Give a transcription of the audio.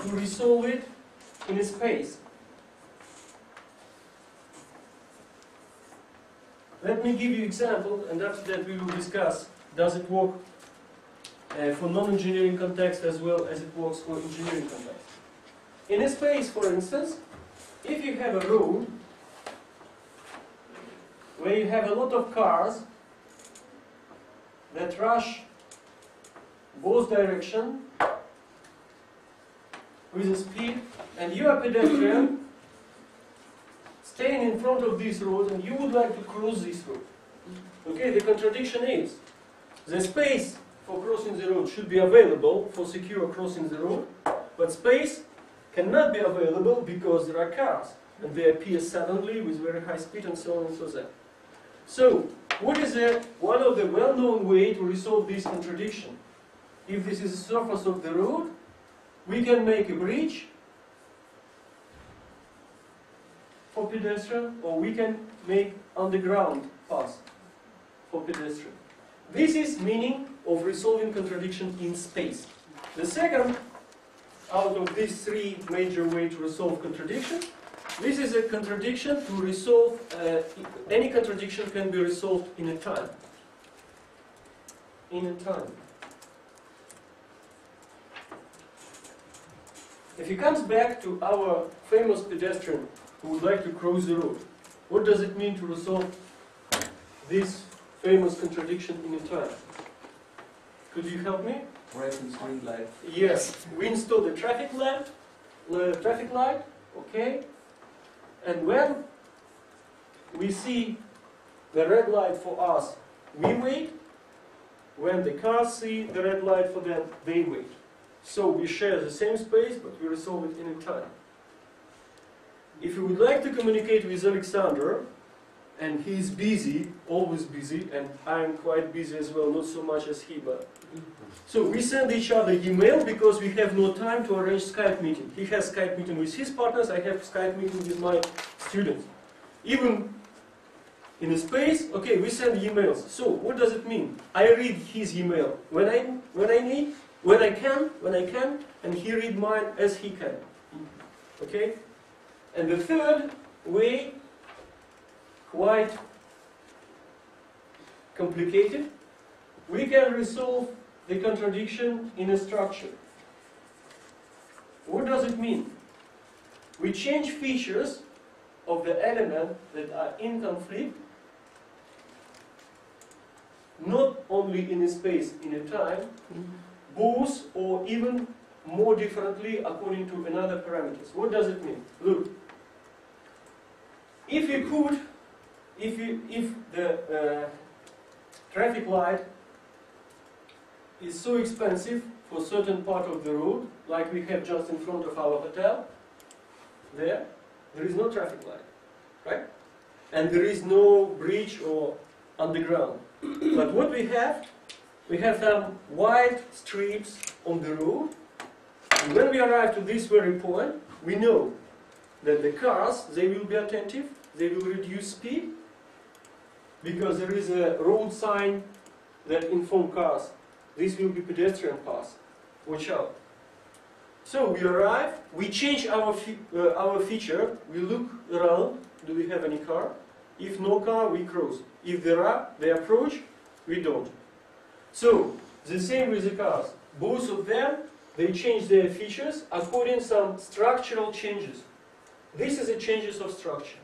to resolve it in a space. Let me give you an example, and after that we will discuss, does it work for non-engineering context as well as it works for engineering context. In a space, for instance, if you have a road where you have a lot of cars that rush both directions with a speed, and you are a pedestrian staying in front of this road and you would like to cross this road. Okay, the contradiction is the space for crossing the road should be available for secure crossing the road, but space cannot be available because there are cars and they appear suddenly with very high speed and so on and so on. So, what is one of the well-known ways to resolve this contradiction? If this is the surface of the road, we can make a bridge for pedestrian, or we can make underground path for pedestrian. This is meaning of resolving contradiction in space. The second out of these three major ways to resolve contradiction, this is a contradiction to resolve, any contradiction can be resolved in a time. In a time. If he comes back to our famous pedestrian who would like to cross the road, what does it mean to resolve this famous contradiction in a time? Could you help me? Red and green light. Yes, we install the traffic light, okay, and when we see the red light for us, we wait. When the cars see the red light for them, they wait. So we share the same space, but we resolve it in a time. If you would like to communicate with Alexander, and he's busy, always busy, and I'm quite busy as well, not so much as he, but... So we send each other email because we have no time to arrange Skype meeting. He has Skype meeting with his partners, I have Skype meeting with my students. Even in a space, okay, we send emails. So what does it mean? I read his email when I can, and he read mine as he can. Okay? And the third way, quite complicated, we can resolve the contradiction in a structure. What does it mean? We change features of the element that are in conflict, not only in a space, in a time, both or even more differently according to another parameters. What does it mean? Look, if the traffic light is so expensive for certain part of the road, like we have just in front of our hotel, there is no traffic light, right? And there is no bridge or underground. But what we have some white strips on the road, and when we arrive to this very point, we know that the cars, they will be attentive, they will reduce speed, because there is a road sign that informs cars, this will be pedestrian path, watch out. So we arrive, we change our feature, we look around, do we have any car? If no car, we cross. If there are, they approach, we don't. So, the same with the cars. Both of them, they change their features according to some structural changes. This is the changes of structure.